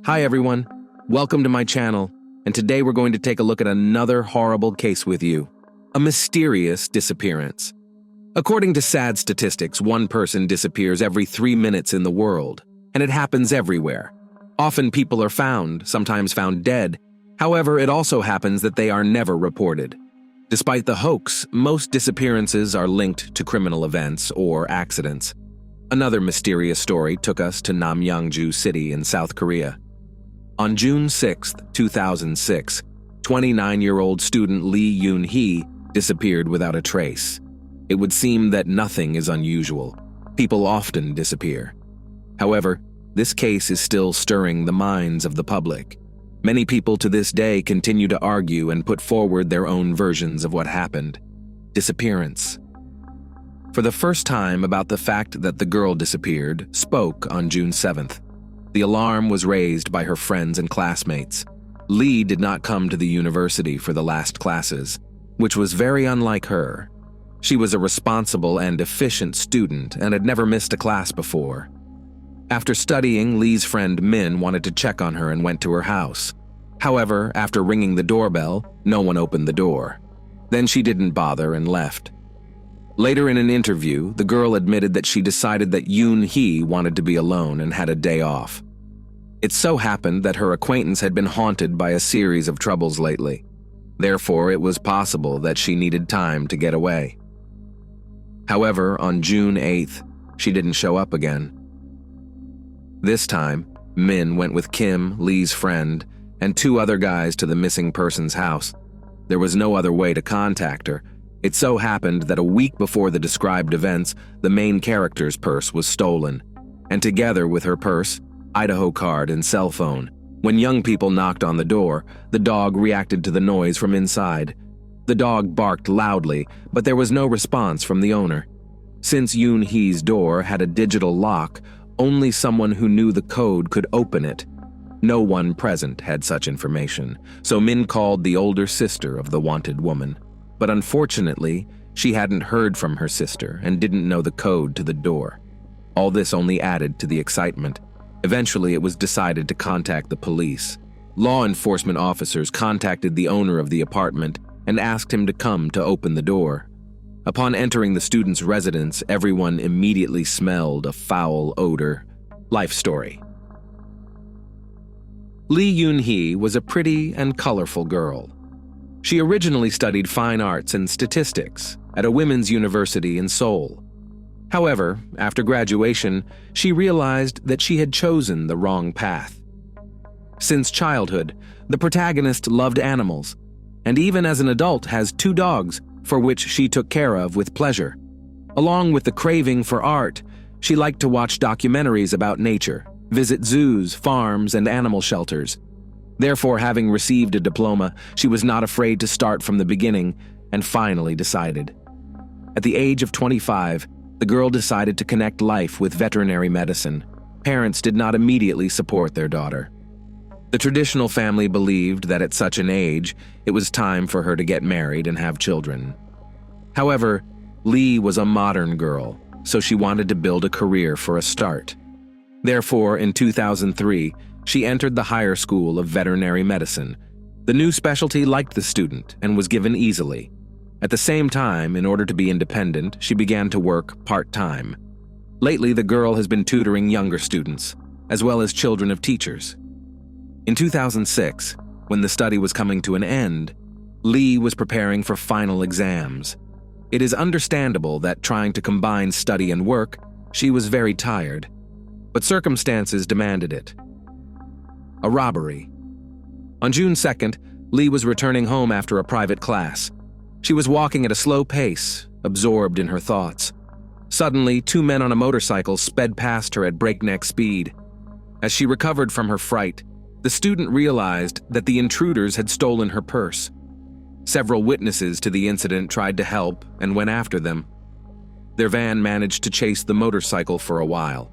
Hi everyone, welcome to my channel, and today we're going to take a look at another horrible case with you. A mysterious disappearance. According to sad statistics, one person disappears every 3 minutes in the world, and it happens everywhere. Often people are found, sometimes found dead. However, it also happens that they are never reported. Despite the hoax, most disappearances are linked to criminal events or accidents. Another mysterious story took us to Namyangju City in South Korea. On June 6, 2006, 29-year-old student Lee Yoon-hee disappeared without a trace. It would seem that nothing is unusual. People often disappear. However, this case is still stirring the minds of the public. Many people to this day continue to argue and put forward their own versions of what happened. Disappearance. For the first time about the fact that the girl disappeared, spoke on June 7th. The alarm was raised by her friends and classmates. Lee did not come to the university for the last classes, which was very unlike her. She was a responsible and efficient student and had never missed a class before. After studying, Lee's friend Min wanted to check on her and went to her house. However, after ringing the doorbell, no one opened the door. Then she didn't bother and left. Later in an interview, the girl admitted that she decided that Yoon-hee wanted to be alone and had a day off. It so happened that her acquaintance had been haunted by a series of troubles lately. Therefore, it was possible that she needed time to get away. However, on June 8th, she didn't show up again. This time, Min went with Kim, Lee's friend, and 2 other guys to the missing person's house. There was no other way to contact her. It so happened that a week before the described events, the main character's purse was stolen, and together with her purse, Idaho card and cell phone. When young people knocked on the door, the dog reacted to the noise from inside. The dog barked loudly, but there was no response from the owner. Since Yoon-hee's door had a digital lock, only someone who knew the code could open it. No one present had such information, so Min called the older sister of the wanted woman. But unfortunately, she hadn't heard from her sister and didn't know the code to the door. All this only added to the excitement. Eventually, it was decided to contact the police. Law enforcement officers contacted the owner of the apartment and asked him to come to open the door. Upon entering the student's residence, everyone immediately smelled a foul odor. Life story. Lee Yoon-hee was a pretty and colorful girl. She originally studied fine arts and statistics at a women's university in Seoul. However, after graduation, she realized that she had chosen the wrong path. Since childhood, the protagonist loved animals, and even as an adult has 2 dogs for which she took care of with pleasure. Along with the craving for art, she liked to watch documentaries about nature, visit zoos, farms, and animal shelters. Therefore, having received a diploma, she was not afraid to start from the beginning and finally decided. At the age of 25, the girl decided to connect life with veterinary medicine. Parents did not immediately support their daughter. The traditional family believed that at such an age, it was time for her to get married and have children. However, Lee was a modern girl, so she wanted to build a career for a start. Therefore, in 2003, she entered the higher school of veterinary medicine. The new specialty liked the student and was given easily. At the same time, in order to be independent, she began to work part-time. Lately, the girl has been tutoring younger students, as well as children of teachers. In 2006, when the study was coming to an end, Lee was preparing for final exams. It is understandable that trying to combine study and work, she was very tired, but circumstances demanded it. A robbery. On June 2nd, Lee was returning home after a private class. She was walking at a slow pace, absorbed in her thoughts. Suddenly, 2 men on a motorcycle sped past her at breakneck speed. As she recovered from her fright, the student realized that the intruders had stolen her purse. Several witnesses to the incident tried to help and went after them. Their van managed to chase the motorcycle for a while.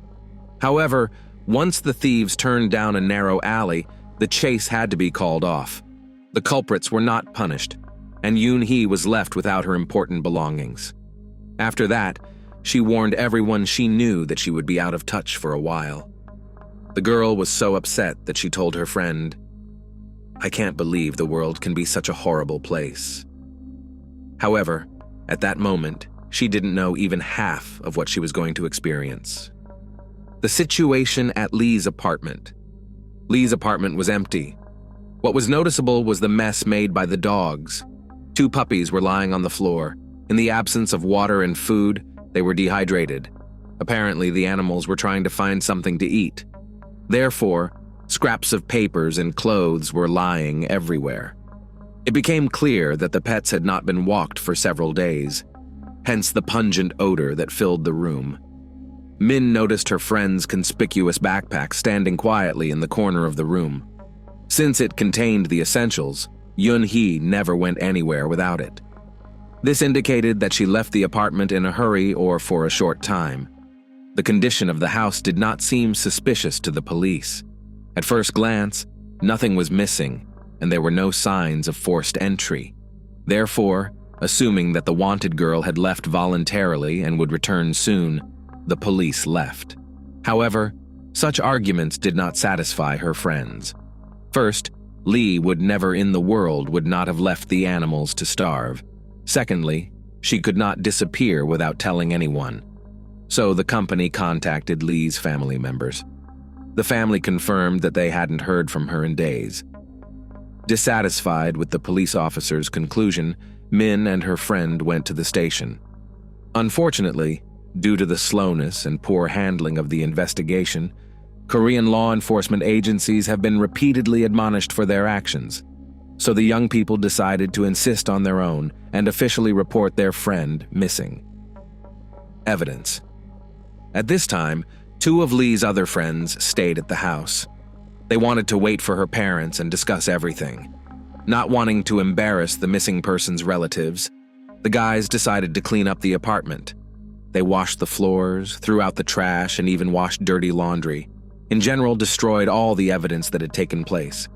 However, once the thieves turned down a narrow alley, the chase had to be called off. The culprits were not punished, and Yoon-hee was left without her important belongings. After that, she warned everyone she knew that she would be out of touch for a while. The girl was so upset that she told her friend, "I can't believe the world can be such a horrible place." However, at that moment, she didn't know even half of what she was going to experience. The situation at Lee's apartment. Lee's apartment was empty. What was noticeable was the mess made by the dogs. 2 puppies were lying on the floor. In the absence of water and food, they were dehydrated. Apparently, the animals were trying to find something to eat. Therefore, scraps of papers and clothes were lying everywhere. It became clear that the pets had not been walked for several days, hence the pungent odor that filled the room. Min noticed her friend's conspicuous backpack standing quietly in the corner of the room. Since it contained the essentials, Yoon-hee never went anywhere without it. This indicated that she left the apartment in a hurry or for a short time. The condition of the house did not seem suspicious to the police. At first glance, nothing was missing, and there were no signs of forced entry. Therefore, assuming that the wanted girl had left voluntarily and would return soon, the police left. However, such arguments did not satisfy her friends. First, Lee would never in the world would not have left the animals to starve. Secondly, she could not disappear without telling anyone. So the company contacted Lee's family members. The family confirmed that they hadn't heard from her in days. Dissatisfied with the police officer's conclusion, Min and her friend went to the station. Unfortunately, due to the slowness and poor handling of the investigation, Korean law enforcement agencies have been repeatedly admonished for their actions. So the young people decided to insist on their own and officially report their friend missing. Evidence. At this time, 2 of Lee's other friends stayed at the house. They wanted to wait for her parents and discuss everything. Not wanting to embarrass the missing person's relatives, the guys decided to clean up the apartment. They washed the floors, threw out the trash, and even washed dirty laundry. In general, destroyed all the evidence that had taken place.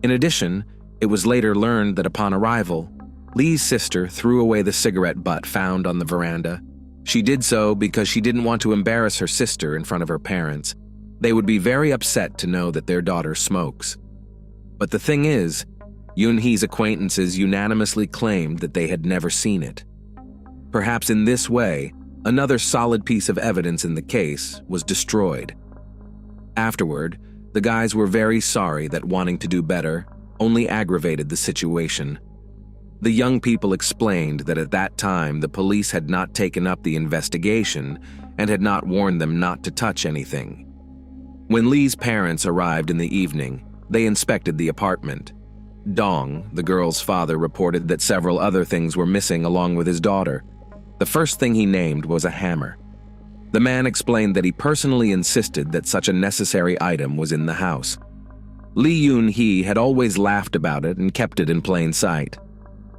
In addition, it was later learned that upon arrival, Lee's sister threw away the cigarette butt found on the veranda. She did so because she didn't want to embarrass her sister in front of her parents. They would be very upset to know that their daughter smokes. But the thing is, Yoon-hee's acquaintances unanimously claimed that they had never seen it. Perhaps in this way, another solid piece of evidence in the case was destroyed. Afterward, the guys were very sorry that wanting to do better only aggravated the situation. The young people explained that at that time the police had not taken up the investigation and had not warned them not to touch anything. When Lee's parents arrived in the evening, they inspected the apartment. Dong, the girl's father, reported that several other things were missing along with his daughter. The first thing he named was a hammer. The man explained that he personally insisted that such a necessary item was in the house. Lee Yoon-hee had always laughed about it and kept it in plain sight.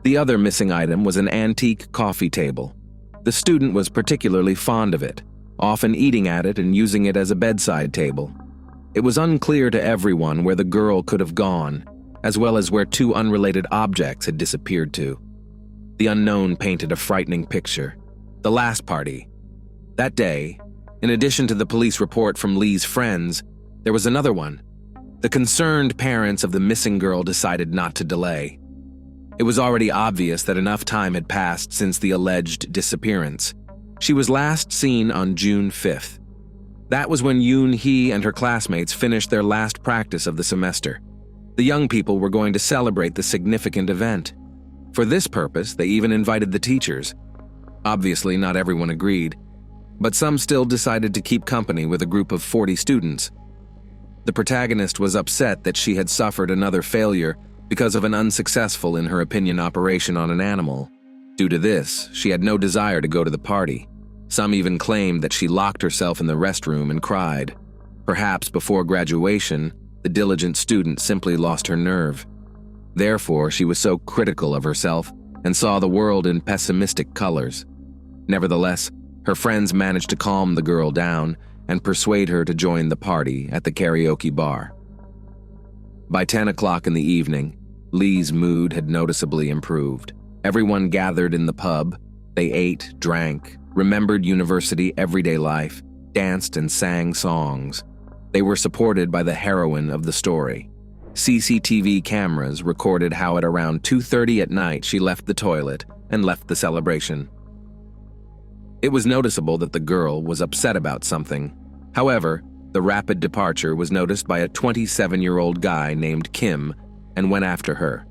The other missing item was an antique coffee table. The student was particularly fond of it, often eating at it and using it as a bedside table. It was unclear to everyone where the girl could have gone, as well as where 2 unrelated objects had disappeared to. The unknown painted a frightening picture. The last party. That day, in addition to the police report from Lee's friends, there was another one. The concerned parents of the missing girl decided not to delay. It was already obvious that enough time had passed since the alleged disappearance. She was last seen on June 5th. That was when Yoon-hee and her classmates finished their last practice of the semester. The young people were going to celebrate the significant event. For this purpose, they even invited the teachers. Obviously, not everyone agreed, but some still decided to keep company with a group of 40 students. The protagonist was upset that she had suffered another failure because of an unsuccessful, in her opinion, operation on an animal. Due to this, she had no desire to go to the party. Some even claimed that she locked herself in the restroom and cried. Perhaps before graduation, the diligent student simply lost her nerve. Therefore, she was so critical of herself and saw the world in pessimistic colors. Nevertheless, her friends managed to calm the girl down and persuade her to join the party at the karaoke bar. By 10 o'clock in the evening, Lee's mood had noticeably improved. Everyone gathered in the pub. They ate, drank, remembered university everyday life, danced and sang songs. They were supported by the heroine of the story. CCTV cameras recorded how at around 2:30 at night she left the toilet and left the celebration. It was noticeable that the girl was upset about something. However, the rapid departure was noticed by a 27-year-old guy named Kim and went after her.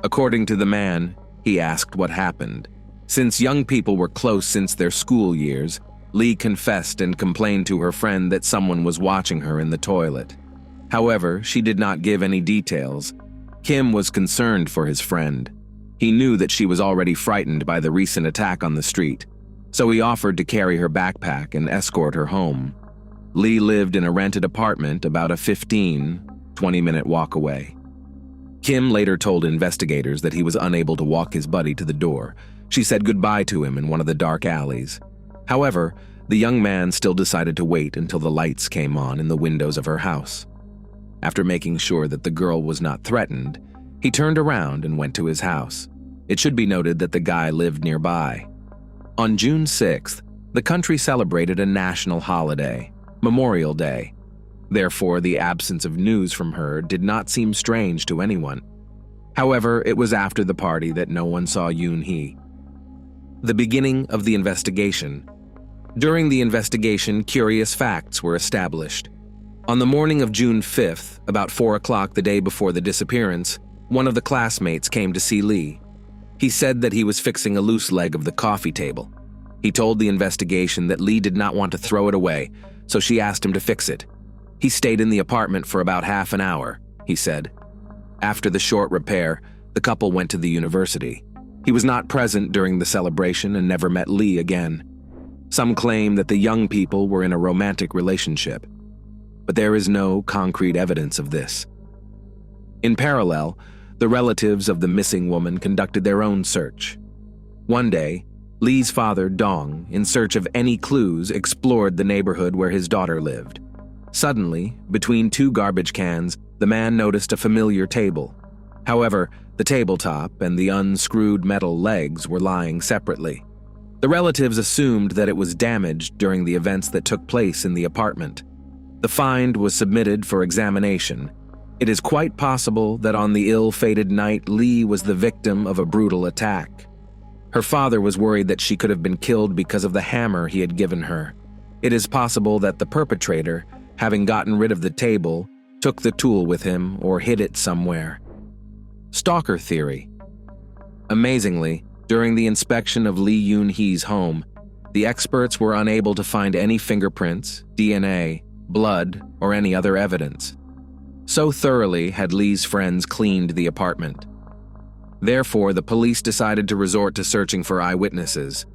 According to the man, he asked what happened. Since young people were close since their school years, Lee confessed and complained to her friend that someone was watching her in the toilet. However, she did not give any details. Kim was concerned for his friend. He knew that she was already frightened by the recent attack on the street, so he offered to carry her backpack and escort her home. Lee lived in a rented apartment about a 15-20-minute walk away. Kim later told investigators that he was unable to walk his buddy to the door. She said goodbye to him in one of the dark alleys. However, the young man still decided to wait until the lights came on in the windows of her house. After making sure that the girl was not threatened, he turned around and went to his house. It should be noted that the guy lived nearby. On June 6th, the country celebrated a national holiday, Memorial Day. Therefore, the absence of news from her did not seem strange to anyone. However, it was after the party that no one saw Yoon-hee. The beginning of the investigation. During the investigation, curious facts were established. On the morning of June 5th, about 4 o'clock the day before the disappearance, one of the classmates came to see Lee. He said that he was fixing a loose leg of the coffee table. He told the investigation that Lee did not want to throw it away, so she asked him to fix it. He stayed in the apartment for about half an hour, he said. After the short repair, the couple went to the university. He was not present during the celebration and never met Lee again. Some claim that the young people were in a romantic relationship, but there is no concrete evidence of this. In parallel, the relatives of the missing woman conducted their own search. One day, Lee's father, Dong, in search of any clues, explored the neighborhood where his daughter lived. Suddenly, between two garbage cans, the man noticed a familiar table. However, the tabletop and the unscrewed metal legs were lying separately. The relatives assumed that it was damaged during the events that took place in the apartment. The find was submitted for examination. It is quite possible that on the ill-fated night, Lee was the victim of a brutal attack. Her father was worried that she could have been killed because of the hammer he had given her. It is possible that the perpetrator, having gotten rid of the table, took the tool with him or hid it somewhere. Stalker Theory. Amazingly, during the inspection of Lee Yoon-hee's home, the experts were unable to find any fingerprints, DNA, blood, or any other evidence. So thoroughly had Lee's friends cleaned the apartment. Therefore, the police decided to resort to searching for eyewitnesses.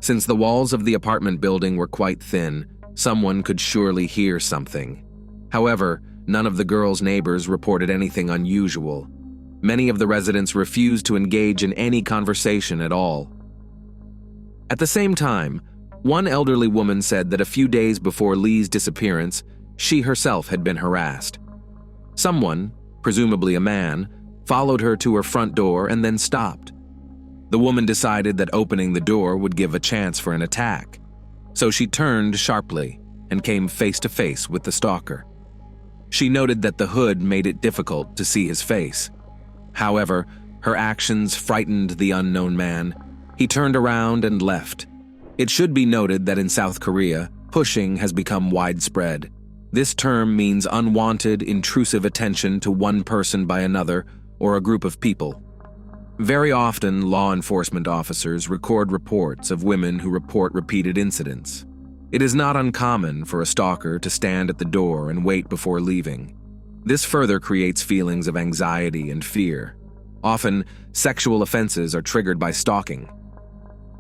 Since the walls of the apartment building were quite thin, someone could surely hear something. However, none of the girls' neighbors reported anything unusual. Many of the residents refused to engage in any conversation at all. At the same time, one elderly woman said that a few days before Lee's disappearance, she herself had been harassed. Someone, presumably a man, followed her to her front door and then stopped. The woman decided that opening the door would give a chance for an attack, so she turned sharply and came face to face with the stalker. She noted that the hood made it difficult to see his face. However, her actions frightened the unknown man. He turned around and left. It should be noted that in South Korea, pushing has become widespread. This term means unwanted, intrusive attention to one person by another or a group of people. Very often, law enforcement officers record reports of women who report repeated incidents. It is not uncommon for a stalker to stand at the door and wait before leaving. This further creates feelings of anxiety and fear. Often, sexual offenses are triggered by stalking.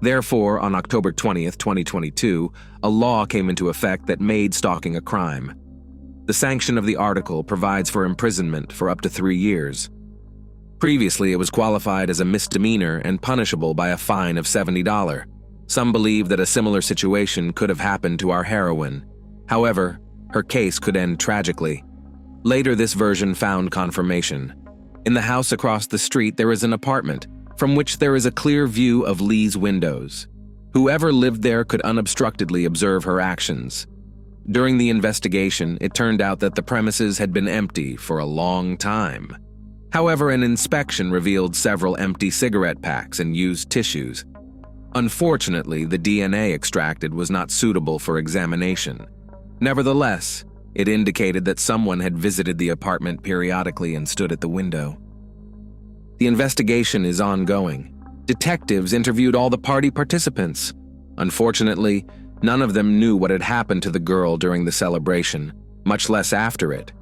Therefore, on October 20th, 2022, a law came into effect that made stalking a crime. The sanction of the article provides for imprisonment for up to 3 years. Previously, it was qualified as a misdemeanor and punishable by a fine of $70. Some believe that a similar situation could have happened to our heroine. However, her case could end tragically. Later, this version found confirmation. In the house across the street, there is an apartment from which there is a clear view of Lee's windows. Whoever lived there could unobstructedly observe her actions. During the investigation, it turned out that the premises had been empty for a long time. However, an inspection revealed several empty cigarette packs and used tissues. Unfortunately, the DNA extracted was not suitable for examination. Nevertheless, it indicated that someone had visited the apartment periodically and stood at the window. The investigation is ongoing. Detectives interviewed all the party participants. Unfortunately, none of them knew what had happened to the girl during the celebration, much less after it.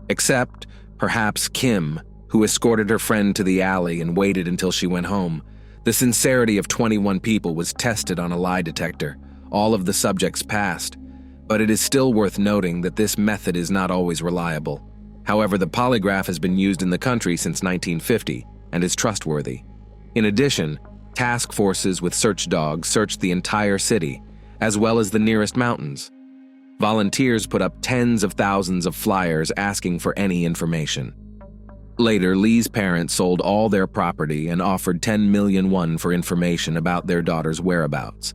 Except, perhaps, Kim, who escorted her friend to the alley and waited until she went home. The sincerity of 21 people was tested on a lie detector. All of the subjects passed. But it is still worth noting that this method is not always reliable. However, the polygraph has been used in the country since 1950 and is trustworthy. In addition, task forces with search dogs searched the entire city, as well as the nearest mountains. Volunteers put up tens of thousands of flyers asking for any information. Later, Lee's parents sold all their property and offered 10 million won for information about their daughter's whereabouts.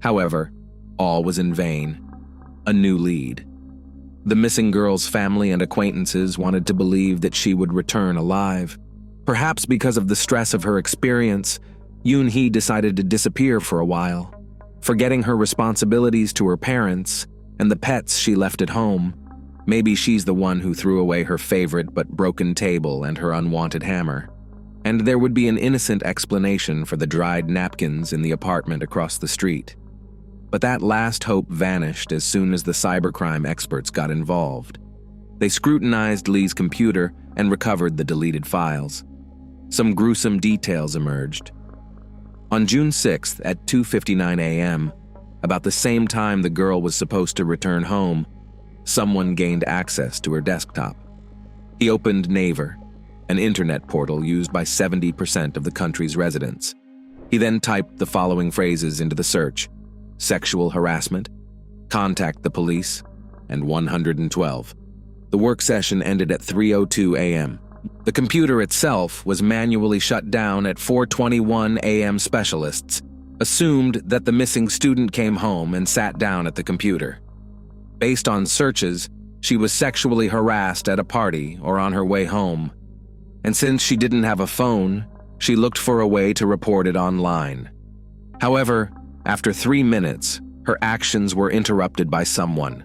However, all was in vain. A new lead. The missing girl's family and acquaintances wanted to believe that she would return alive. Perhaps because of the stress of her experience, Yoon-hee decided to disappear for a while, forgetting her responsibilities to her parents and the pets she left at home. Maybe she's the one who threw away her favorite but broken table and her unwanted hammer. And there would be an innocent explanation for the dried napkins in the apartment across the street. But that last hope vanished as soon as the cybercrime experts got involved. They scrutinized Lee's computer and recovered the deleted files. Some gruesome details emerged. On June 6th at 2:59 a.m., about the same time the girl was supposed to return home, someone gained access to her desktop. He opened Naver, an internet portal used by 70% of the country's residents. He then typed the following phrases into the search: sexual harassment, contact the police, and 112. The work session ended at 3:02 a.m. The computer itself was manually shut down at 4:21 a.m. Specialists assumed that the missing student came home and sat down at the computer. Based on searches, she was sexually harassed at a party or on her way home. And since she didn't have a phone, she looked for a way to report it online. However, after 3 minutes, her actions were interrupted by someone.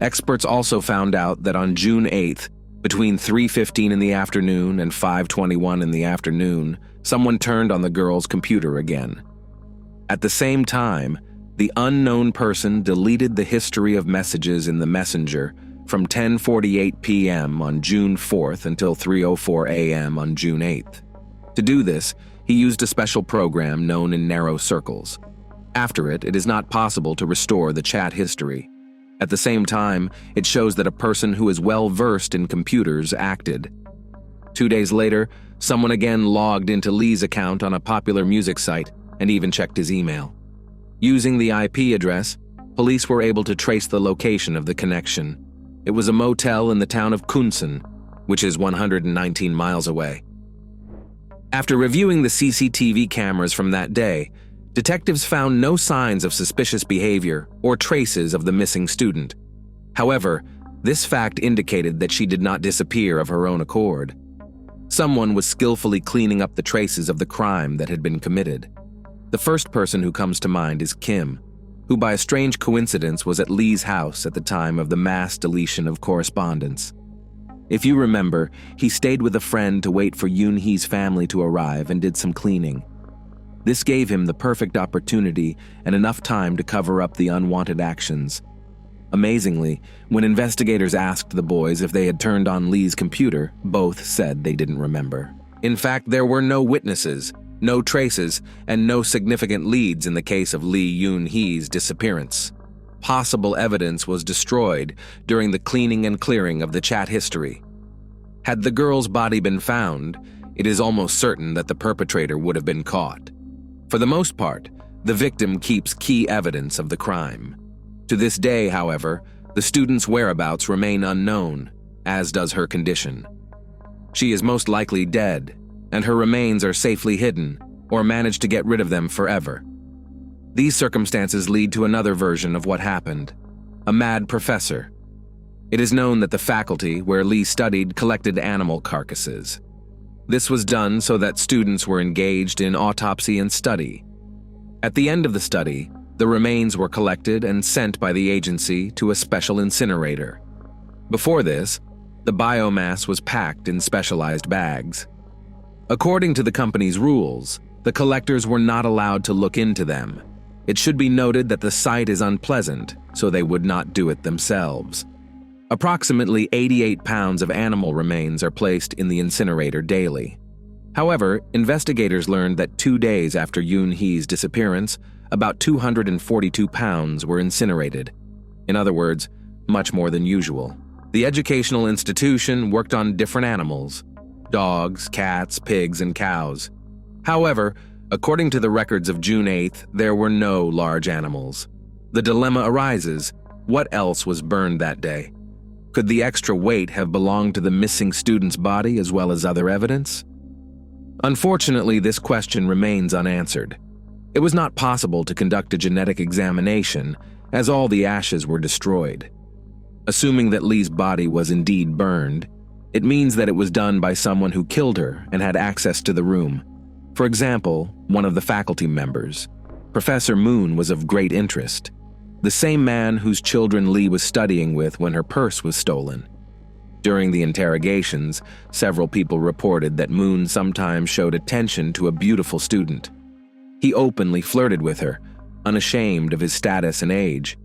Experts also found out that on June 8th, between 3:15 in the afternoon and 5:21 in the afternoon, someone turned on the girl's computer again. At the same time, the unknown person deleted the history of messages in the messenger from 10:48 p.m. on June 4th until 3:04 a.m. on June 8th. To do this, he used a special program known in narrow circles. After it, it is not possible to restore the chat history. At the same time, it shows that a person who is well-versed in computers acted. 2 days later, someone again logged into Lee's account on a popular music site and even checked his email. Using the IP address, police were able to trace the location of the connection. It was a motel in the town of Kunsan, which is 119 miles away. After reviewing the CCTV cameras from that day, detectives found no signs of suspicious behavior or traces of the missing student. However, this fact indicated that she did not disappear of her own accord. Someone was skillfully cleaning up the traces of the crime that had been committed. The first person who comes to mind is Kim, who by a strange coincidence was at Lee's house at the time of the mass deletion of correspondence. If you remember, he stayed with a friend to wait for Yoon-hee's family to arrive and did some cleaning. This gave him the perfect opportunity and enough time to cover up the unwanted actions. Amazingly, when investigators asked the boys if they had turned on Lee's computer, both said they didn't remember. In fact, there were no witnesses, no traces, and no significant leads in the case of Lee Yoon-hee's disappearance. Possible evidence was destroyed during the cleaning and clearing of the chat history. Had the girl's body been found, it is almost certain that the perpetrator would have been caught. For the most part, the victim keeps key evidence of the crime. To this day, however, the student's whereabouts remain unknown, as does her condition. She is most likely dead, and her remains are safely hidden or managed to get rid of them forever. These circumstances lead to another version of what happened. a mad professor. It is known that the faculty where Lee studied collected animal carcasses. This was done so that students were engaged in autopsy and study. At the end of the study, the remains were collected and sent by the agency to a special incinerator. Before this, the biomass was packed in specialized bags. According to the company's rules, the collectors were not allowed to look into them. It should be noted that the sight is unpleasant, so they would not do it themselves. Approximately 88 pounds of animal remains are placed in the incinerator daily. However, investigators learned that 2 days after Yoon-hee's disappearance, about 242 pounds were incinerated. In other words, much more than usual. The educational institution worked on different animals: dogs, cats, pigs, and cows. However, according to the records of June 8th, there were no large animals. The dilemma arises: what else was burned that day? Could the extra weight have belonged to the missing student's body as well as other evidence? Unfortunately, this question remains unanswered. It was not possible to conduct a genetic examination, as all the ashes were destroyed. Assuming that Lee's body was indeed burned, it means that it was done by someone who killed her and had access to the room. For example, one of the faculty members. Professor Moon was of great interest, the same man whose children Lee was studying with when her purse was stolen. During the interrogations, several people reported that Moon sometimes showed attention to a beautiful student. He openly flirted with her, unashamed of his status and age.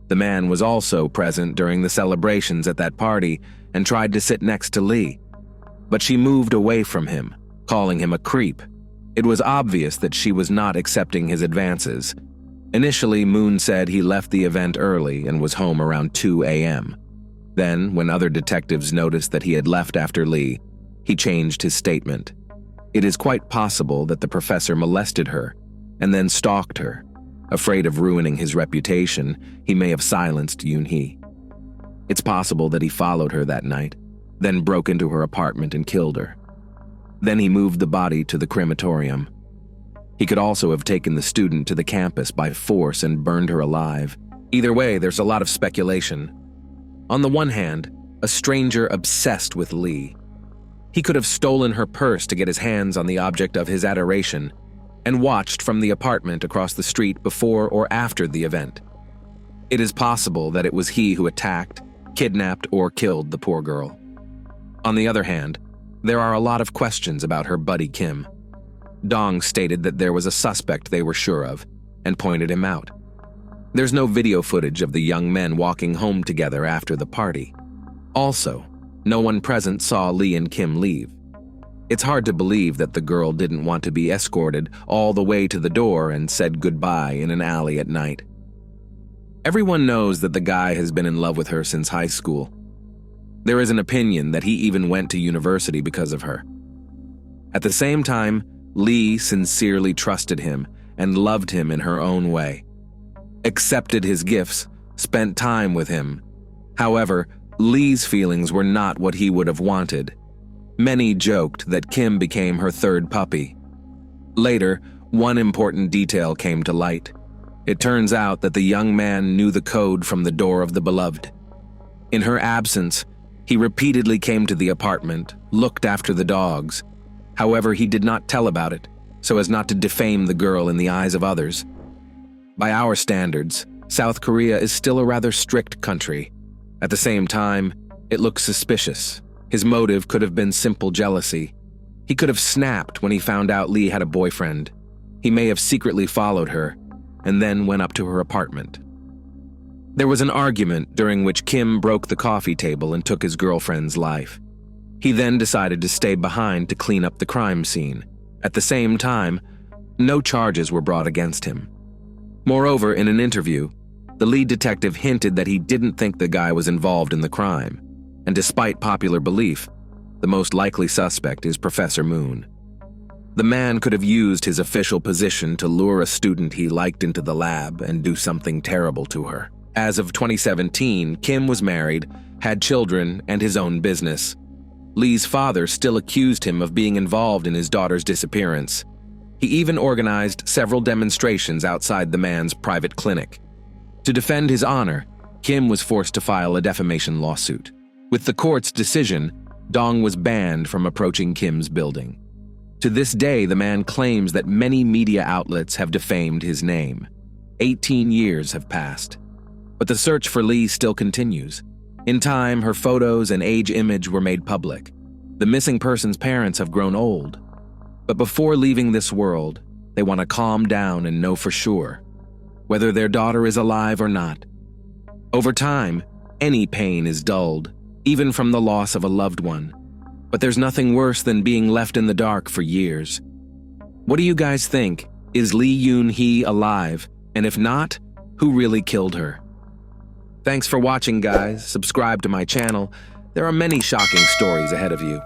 The man was also present during the celebrations at that party and tried to sit next to Lee, but she moved away from him, calling him a creep. It was obvious that she was not accepting his advances. Initially, Moon said he left the event early and was home around 2 a.m. Then, when other detectives noticed that he had left after Lee, he changed his statement. It is quite possible that the professor molested her and then stalked her. Afraid of ruining his reputation, he may have silenced Yoon-hee. It's possible that he followed her that night, then broke into her apartment and killed her. Then he moved the body to the crematorium. He could also have taken the student to the campus by force and burned her alive. Either way, there's a lot of speculation. On the one hand, a stranger obsessed with Lee. He could have stolen her purse to get his hands on the object of his adoration and watched from the apartment across the street before or after the event. It is possible that it was he who attacked, kidnapped, or killed the poor girl. On the other hand, there are a lot of questions about her buddy Kim. Dong stated that there was a suspect they were sure of and pointed him out. There's no video footage of the young men walking home together after the party. Also, no one present saw Lee and Kim leave. It's hard to believe that the girl didn't want to be escorted all the way to the door and said goodbye in an alley at night. Everyone knows that the guy has been in love with her since high school. There is an opinion that he even went to university because of her. At the same time, Lee sincerely trusted him and loved him in her own way. Accepted his gifts, spent time with him. However, Lee's feelings were not what he would have wanted. Many joked that Kim became her third puppy. Later, one important detail came to light. It turns out that the young man knew the code from the door of the beloved. In her absence, he repeatedly came to the apartment, looked after the dogs. However, he did not tell about it, so as not to defame the girl in the eyes of others. By our standards, South Korea is still a rather strict country. At the same time, it looks suspicious. His motive could have been simple jealousy. He could have snapped when he found out Lee had a boyfriend. He may have secretly followed her, and then went up to her apartment. There was an argument during which Kim broke the coffee table and took his girlfriend's life. He then decided to stay behind to clean up the crime scene. At the same time, no charges were brought against him. Moreover, in an interview, the lead detective hinted that he didn't think the guy was involved in the crime, and despite popular belief, the most likely suspect is Professor Moon. The man could have used his official position to lure a student he liked into the lab and do something terrible to her. As of 2017, Kim was married, had children, and his own business. Lee's father still accused him of being involved in his daughter's disappearance. He even organized several demonstrations outside the man's private clinic. To defend his honor, Kim was forced to file a defamation lawsuit. With the court's decision, Dong was banned from approaching Kim's building. To this day, the man claims that many media outlets have defamed his name. 18 years have passed. But the search for Lee still continues. In time, her photos and age image were made public. The missing person's parents have grown old. But before leaving this world, they want to calm down and know for sure whether their daughter is alive or not. Over time, any pain is dulled, even from the loss of a loved one. But there's nothing worse than being left in the dark for years. What do you guys think? Is Lee Yoon-hee alive? And if not, who really killed her? Thanks for watching, guys. Subscribe to my channel. There are many shocking stories ahead of you.